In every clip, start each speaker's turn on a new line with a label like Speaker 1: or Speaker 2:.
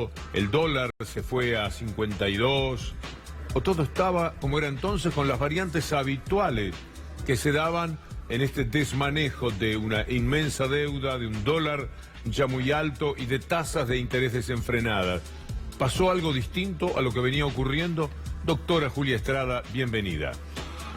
Speaker 1: cayó, el dólar se fue a 52, o todo estaba como era entonces con las variantes habituales que se daban en este desmanejo de una inmensa deuda, de un dólar ya muy alto y de tasas de interés desenfrenadas. ¿Pasó algo distinto a lo que venía ocurriendo? Doctora Julia Estrada, bienvenida.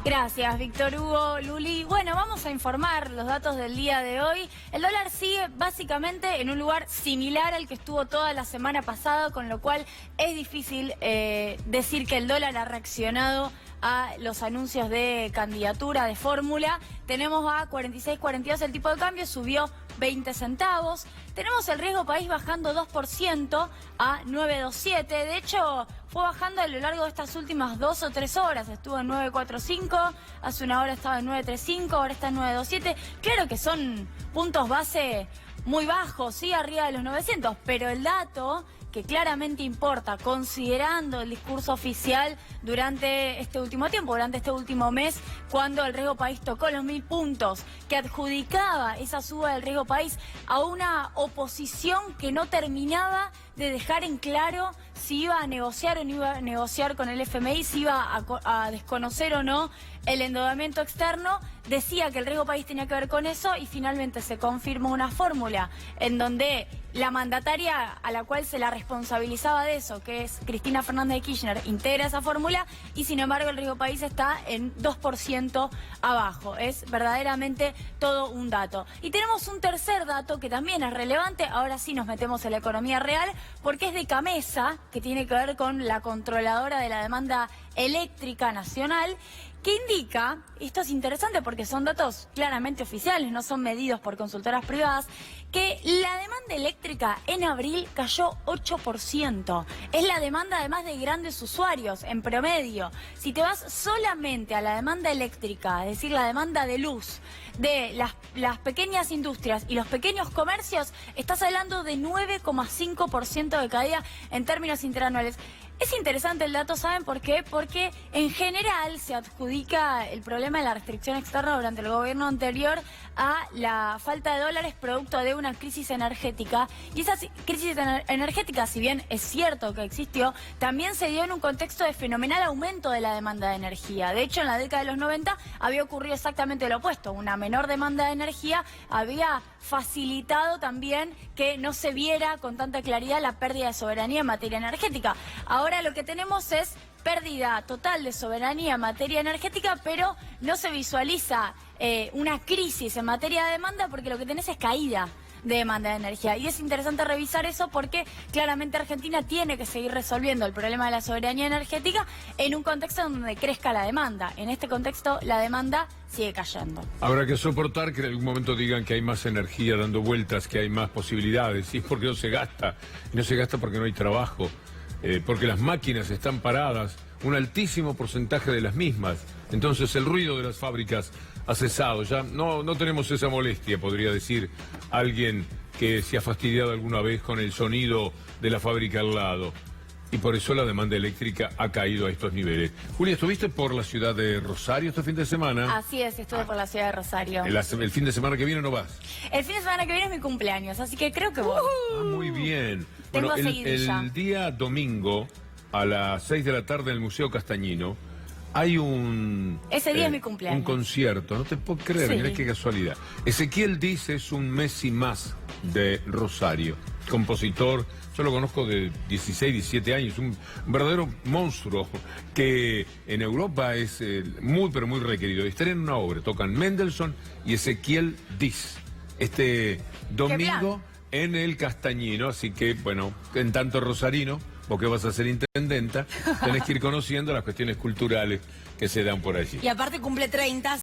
Speaker 2: Gracias, Víctor Hugo, Luli. Bueno, vamos a informar los datos del día de hoy. El dólar sigue básicamente en un lugar similar al que estuvo toda la semana pasada, con lo cual es difícil decir que el dólar ha reaccionado a los anuncios de candidatura, de fórmula. Tenemos a 46.42 el tipo de cambio, subió 20 centavos. Tenemos el riesgo país bajando 2% a 9.27. De hecho, fue bajando a lo largo de estas últimas 2 o 3 horas. Estuvo en 9.45, hace una hora estaba en 9.35, ahora está en 9.27. Claro que son puntos base muy bajos, sí, arriba de los 900, pero el dato que claramente importa, considerando el discurso oficial durante este último tiempo, durante este último mes, cuando el riesgo país tocó los 1000 puntos, que adjudicaba esa suba del riesgo país a una oposición que no terminaba de dejar en claro si iba a negociar o no iba a negociar con el FMI, si iba a desconocer o no el endeudamiento externo. Decía que el riesgo país tenía que ver con eso y finalmente se confirmó una fórmula en donde la mandataria a la cual se la responsabilizaba de eso, que es Cristina Fernández de Kirchner, integra esa fórmula y sin embargo el riesgo país está en 2% abajo. Es verdaderamente todo un dato. Y tenemos un tercer dato que también es relevante, ahora sí nos metemos en la economía real, porque es de Camesa, que tiene que ver con la controladora de la demanda eléctrica nacional, que indica, esto es interesante porque son datos claramente oficiales, no son medidos por consultoras privadas, que la demanda eléctrica en abril cayó 8%. Es la demanda además de grandes usuarios en promedio. Si te vas solamente a la demanda eléctrica, es decir, la demanda de luz de las pequeñas industrias y los pequeños comercios, estás hablando de 9,5% de caída en términos interanuales. Es interesante el dato, ¿saben por qué? Porque en general se adjudica el problema de la restricción externa durante el gobierno anterior a la falta de dólares producto de una crisis energética. Y esa crisis energética, si bien es cierto que existió, también se dio en un contexto de fenomenal aumento de la demanda de energía. De hecho, en la década de los 90 había ocurrido exactamente lo opuesto. Una menor demanda de energía había facilitado también que no se viera con tanta claridad la pérdida de soberanía en materia energética. Ahora lo que tenemos es pérdida total de soberanía en materia energética, pero no se visualiza una crisis en materia de demanda porque lo que tenés es caída de demanda de energía. Y es interesante revisar eso porque claramente Argentina tiene que seguir resolviendo el problema de la soberanía energética en un contexto donde crezca la demanda. En este contexto la demanda sigue cayendo.
Speaker 1: Habrá que soportar que en algún momento digan que hay más energía dando vueltas, que hay más posibilidades. Y es porque no se gasta. Y no se gasta porque no hay trabajo. Porque las máquinas están paradas, un altísimo porcentaje de las mismas. Entonces el ruido de las fábricas ha cesado. Ya no tenemos esa molestia, podría decir alguien que se ha fastidiado alguna vez con el sonido de la fábrica al lado. Y por eso la demanda eléctrica ha caído a estos niveles. Julia, ¿estuviste por la ciudad de Rosario este fin de semana?
Speaker 2: Así es, estuve por la ciudad de Rosario.
Speaker 1: ¿El fin de semana que viene no vas?
Speaker 2: El fin de semana que viene es mi cumpleaños, así que creo que voy.
Speaker 1: Muy bien.
Speaker 2: Tengo
Speaker 1: Bueno,
Speaker 2: seguidilla.
Speaker 1: el día domingo, a las 6 de la tarde en el Museo Castañino, hay un...
Speaker 2: Ese día es mi cumpleaños.
Speaker 1: Un concierto, no te puedo creer,
Speaker 2: Sí.
Speaker 1: mirá qué casualidad. Ezequiel Diz es un Messi más de Rosario, compositor, yo lo conozco de 16, 17 años, un verdadero monstruo que en Europa es muy, pero muy requerido. Estaré en una obra, tocan Mendelssohn y Ezequiel Diz, este domingo en el Castañino, así que, bueno, en tanto rosarino, vos que vas a ser intendenta, tenés que ir conociendo las cuestiones culturales que se dan por allí.
Speaker 3: Y aparte cumple 30.